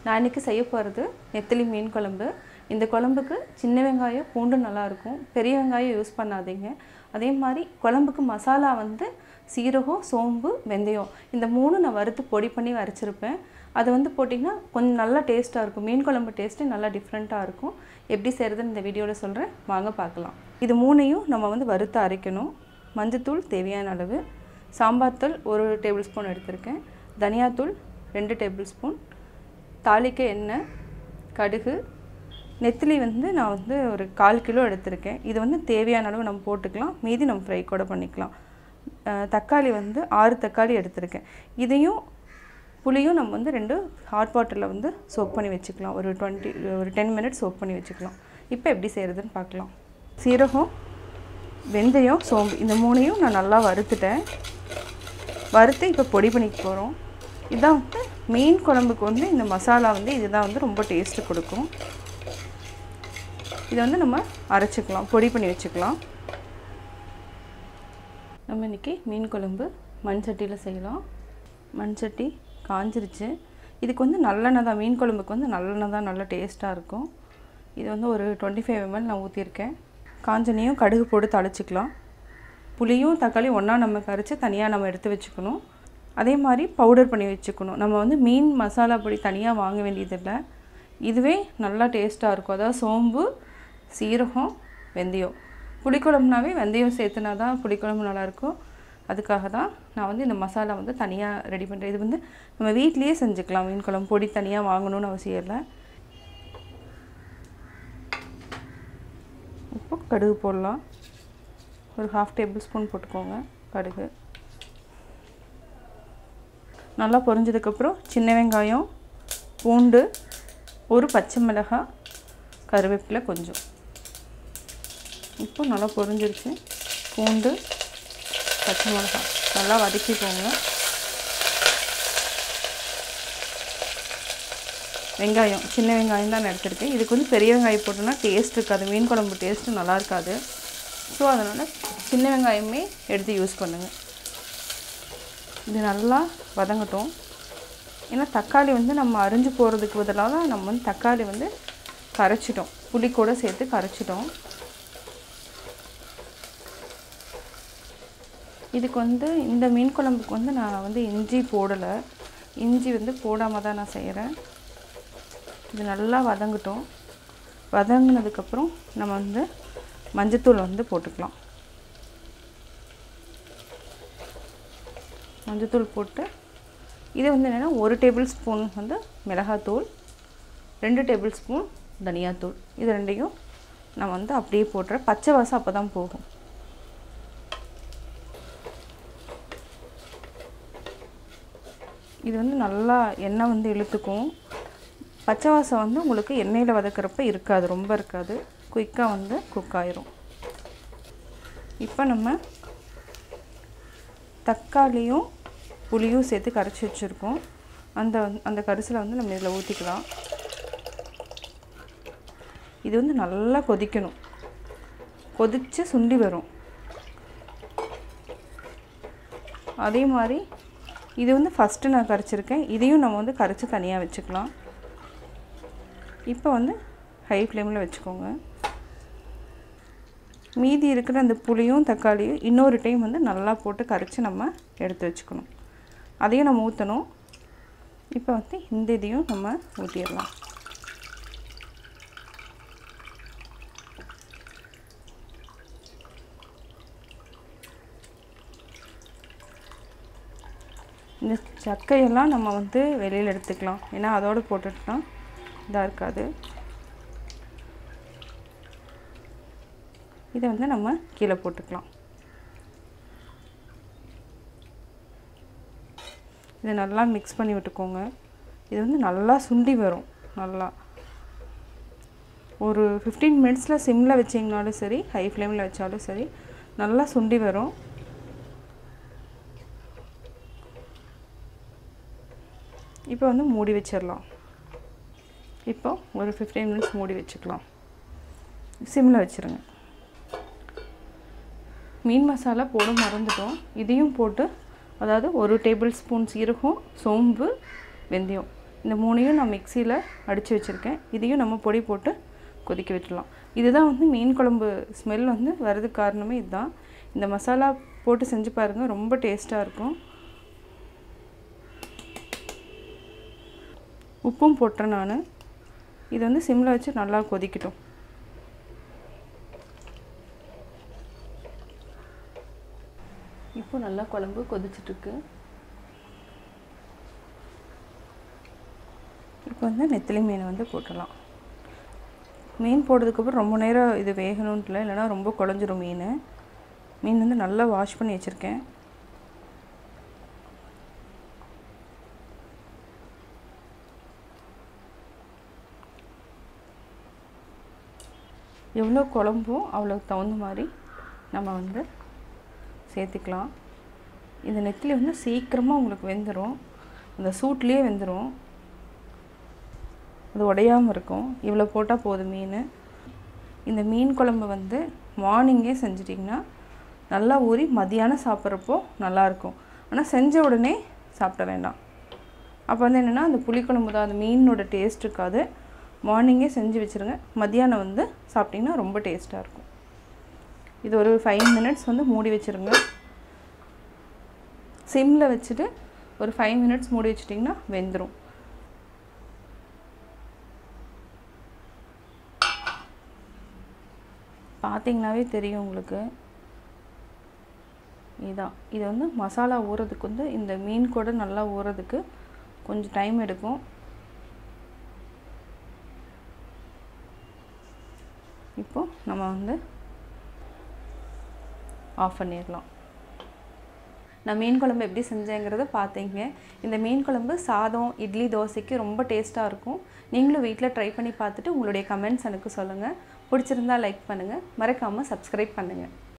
நான் இன்றைக்கி செய்ய போகிறது நெத்திலி மீன் குழம்பு. இந்த குழம்புக்கு சின்ன வெங்காயம் பூண்டு நல்லாயிருக்கும், பெரிய வெங்காயம் யூஸ் பண்ணாதீங்க. அதே மாதிரி குழம்புக்கு மசாலா வந்து சீரகம், சோம்பு, வெந்தயம் இந்த மூணு நான் வறுத்து பொடி பண்ணி அரைச்சிருப்பேன். அது வந்து போட்டிங்கன்னா கொஞ்சம் நல்லா டேஸ்ட்டாக இருக்கும். மீன் குழம்பு டேஸ்ட்டு நல்லா டிஃப்ரெண்ட்டாக இருக்கும். எப்படி செய்கிறதுன்னு இந்த வீடியோவில் சொல்கிறேன், வாங்க பார்க்கலாம். இது மூணையும் நம்ம வந்து வறுத்து அரைக்கணும். மஞ்சத்தூள் தேவையான அளவு, சாம்பார் தூள் 1 டேபிள் ஸ்பூன் எடுத்திருக்கேன், தனியாத்தூள் 2 டேபிள் ஸ்பூன், தாளிக்க எண்ணெய், கடுகு, நெத்திலி வந்து நான் வந்து ஒரு 1/4 கிலோ எடுத்திருக்கேன். இது வந்து தேவையான அளவு நம்ம போட்டுக்கலாம், மீதி நம்ம ஃப்ரை கூட பண்ணிக்கலாம். தக்காளி வந்து 6 தக்காளி எடுத்திருக்கேன். இதையும் புளியும் நம்ம வந்து 2 ஹாட் வாட்டரில் வந்து சோக் பண்ணி வச்சுக்கலாம். ஒரு 10 மினிட்ஸ் சோக் பண்ணி வச்சுக்கலாம். இப்போ எப்படி செய்கிறதுன்னு பார்க்கலாம். சீரகம், வெந்தயம், சோம்பு இந்த மூணையும் நான் நல்லா வறுத்துட்டேன். வறுத்து இப்போ பொடி பண்ணிக்க போகிறோம். இதான் வந்து மீன் குழம்புக்கு வந்து இந்த மசாலா வந்து இதுதான் வந்து ரொம்ப டேஸ்ட்டு கொடுக்கும். இதை வந்து நம்ம அரைச்சிக்கலாம், பொடி பண்ணி வச்சுக்கலாம். நம்ம இன்றைக்கி மீன் குழம்பு மண் சட்டியில் செய்யலாம். மண் சட்டி காஞ்சிருச்சு. இதுக்கு வந்து நல்லெண்ணெய் தான், மீன் குழம்புக்கு வந்து நல்லெண்ணெய் தான் நல்லா டேஸ்ட்டாக இருக்கும். இது வந்து ஒரு 25 ml நான் ஊற்றிருக்கேன். காஞ்சனையும் கடுகு போட்டு தாளிச்சிக்கலாம். புளியும் தக்காளியும் ஒன்றா நம்ம கரைச்சி தனியாக நம்ம எடுத்து வச்சுக்கணும். அதே மாதிரி பவுடர் பண்ணி வச்சுக்கணும். நம்ம வந்து மீன் மசாலா பொடி தனியாக வாங்க வேண்டியதில்லை, இதுவே நல்லா டேஸ்ட்டாக இருக்கும். அதாவது சோம்பு, சீரகம், வெந்தயம். புளிக்குழம்புனாவே வெந்தயம் சேர்த்துனா தான் புளிக்குழம்பு நல்லாயிருக்கும். அதுக்காக தான் நான் வந்து இந்த மசாலா வந்து தனியாக ரெடி பண்ணுறேன். இது வந்து நம்ம வீட்லேயே செஞ்சுக்கலாம். மீன் குழம்பு பொடி தனியாக வாங்கணும்னு அவசியம் இல்லை. இப்போ கடுகு போடலாம். ஒரு 1/2 டேபிள் ஸ்பூன் போட்டுக்கோங்க கடுகு. நல்லா பொரிஞ்சதுக்கப்புறம் சின்ன வெங்காயம், பூண்டு, ஒரு பச்சை மிளகாய், கருவேப்பிலை கொஞ்சம். இப்போ நல்லா பொரிஞ்சிருச்சு. பூண்டு, பச்சை மிளகாய் நல்லா வதக்கிக்கோங்க. வெங்காயம் சின்ன வெங்காயம் தான் நான் எடுத்துருக்கேன். இதுக்கு வந்து பெரிய வெங்காயம் போட்டோன்னா டேஸ்ட் இருக்காது, மீன் குழம்பு டேஸ்ட்டு நல்லா இருக்காது. ஸோ அதனால் சின்ன வெங்காயமே எடுத்து யூஸ் பண்ணுங்கள். இது நல்லா வதங்கட்டும். ஏன்னா தக்காளி வந்து நம்ம அரிஞ்சு போகிறதுக்கு பதிலாக நம்ம வந்து தக்காளி வந்து கரைச்சிட்டோம், புளி கூட சேர்த்து கரைச்சிட்டோம். இதுக்கு வந்து இந்த மீன் குழம்புக்கு வந்து நான் வந்து இஞ்சி போடலை, இஞ்சி வந்து போடாமல் தான் நான் செய்கிறேன். இது நல்லா வதங்கட்டும். வதங்கினதுக்கப்புறம் நம்ம வந்து மஞ்சத்தூள் வந்து போட்டுக்கலாம். மஞ்சத்தூள் போட்டு இது வந்து என்னென்னா 1 டேபிள் ஸ்பூன் வந்து மிளகாத்தூள், 2 டேபிள் ஸ்பூன் தனியாத்தூள். இது ரெண்டையும் நம்ம வந்து அப்படியே போட்டுறேன். பச்சை வாசம் அப்போ தான் போகும். இது வந்து நல்லா எண்ணெய் வந்து இழுத்துக்கும். பச்சை வாசம் வந்து உங்களுக்கு எண்ணெயில் வதக்கிறப்ப இருக்காது, ரொம்ப இருக்காது, குயிக்காக வந்து குக் ஆயிரும். இப்போ நம்ம தக்காளியும் புளியும் சேர்த்து கரைச்சி வச்சுருக்கோம். அந்த கரிசலை வந்து நம்ம இதில் ஊற்றிக்கலாம். இது வந்து நல்லா கொதிக்கணும், கொதித்து சுண்டி வரும். அதே மாதிரி இது வந்து ஃபஸ்ட்டு நான் கரைச்சிருக்கேன், இதையும் நம்ம வந்து கரைச்சி தனியாக வச்சுக்கலாம். இப்போ வந்து ஹை ஃப்ளேமில் வச்சுக்கோங்க. மீதி இருக்கிற அந்த புளியும் தக்காளியும் இன்னொரு டைம் வந்து நல்லா போட்டு கரைச்சி நம்ம எடுத்து வச்சுக்கணும். அதையும் நம்ம ஊற்றணும். இப்போ வந்து இந்த இதையும் நம்ம ஊற்றிடலாம். இந்த சக்கையெல்லாம் நம்ம வந்து வெளியில் எடுத்துக்கலாம், ஏன்னா அதோடு போட்டுட்டோம்னா இதாக இருக்காது. இதை வந்து நம்ம கீழே போட்டுக்கலாம். இதை நல்லா மிக்ஸ் பண்ணி விட்டுக்கோங்க. இது வந்து நல்லா சுண்டி வரும். நல்லா ஒரு 15 மினிட்ஸில் சிம்மில் வச்சிங்கனாலும் சரி, ஹை ஃப்ளேமில் வச்சாலும் சரி, நல்லா சுண்டி வரும். இப்போ வந்து மூடி வச்சிடலாம். இப்போ ஒரு 15 மினிட்ஸ் மூடி வச்சுக்கலாம். சிம்மில் வச்சுருங்க. மீன் மசாலா போட மறந்துட்டோம், இதையும் போட்டு, அதாவது 1 டேபிள் ஸ்பூன் சீரகம், சோம்பு, வெந்தயம் இந்த 3யும் நான் மிக்சியில் அடித்து வச்சுருக்கேன். இதையும் நம்ம பொடி போட்டு கொதிக்க விட்டுடலாம். இதுதான் வந்து மீன் குழம்பு ஸ்மெல் வந்து வரதுக்கு காரணமே இதுதான். இந்த மசாலா போட்டு செஞ்சு பாருங்கள், ரொம்ப டேஸ்ட்டாக இருக்கும். உப்பும் போட்டுறேன் நான். இது வந்து சிம்மில் வச்சு நல்லா கொதிக்கட்டும். இப்போ நல்லா குழம்பு கொதிச்சிட்ருக்கு. இப்போ வந்து நெத்திலி மீனை வந்து போட்டுடலாம். மீன் போட்டதுக்கப்புறம் ரொம்ப நேரம் இது வேகணும்னு இல்லை, இல்லைனா ரொம்ப குழஞ்சிரும் மீன். மீன் வந்து நல்லா வாஷ் பண்ணி வச்சுருக்கேன். எவ்வளோ குழம்போ அவ்வளோக்கு தகுந்த மாதிரி நம்ம வந்து சேர்த்துக்கலாம். இந்த நெத்திலி வந்து சீக்கிரமாக உங்களுக்கு வெந்துடும், அந்த சூட்லேயே வெந்துடும், அது உடையாமல் இருக்கும். இவ்வளோ போட்டால் போதும் மீன். இந்த மீன் குழம்பு வந்து மார்னிங்கே செஞ்சிட்டிங்கன்னா நல்லா ஊறி மதியானம் சாப்பிட்றப்போ நல்லாயிருக்கும். ஆனால் செஞ்ச உடனே சாப்பிட வேண்டாம். அப்போ வந்து என்னென்னா அந்த புளிக்குழம்பு தான், அந்த மீனோட டேஸ்ட் இருக்காது. மார்னிங்கே செஞ்சு வச்சுருங்க, மதியானம் வந்து சாப்பிட்டிங்கன்னா ரொம்ப டேஸ்ட்டாக இருக்கும். இது ஒரு 5 மினிட்ஸ் வந்து மூடி வச்சுருங்க. சிம்மில் வச்சுட்டு ஒரு 5 மினிட்ஸ் மூடி வச்சிட்டிங்கன்னா வெந்துடும். பார்த்திங்கனாவே தெரியும் உங்களுக்கு. இதுதான், இது வந்து மசாலா ஊறதுக்கு வந்து இந்த மீன் கூட நல்லா ஊறதுக்கு கொஞ்சம் டைம் எடுக்கும். இப்போது நம்ம வந்து ஆஃப் பண்ணிடலாம். நான் மீன் குழம்பு எப்படி செஞ்சேங்கிறத பார்த்தீங்க. இந்த மீன் குழம்பு சாதம், இட்லி, தோசைக்கு ரொம்ப டேஸ்ட்டாக இருக்கும். நீங்களும் வீட்டில் ட்ரை பண்ணி பார்த்துட்டு உங்களுடைய கமெண்ட்ஸ் எனக்கு சொல்லுங்கள். பிடிச்சிருந்தா லைக் பண்ணுங்கள், மறக்காமல் சப்ஸ்கிரைப் பண்ணுங்கள்.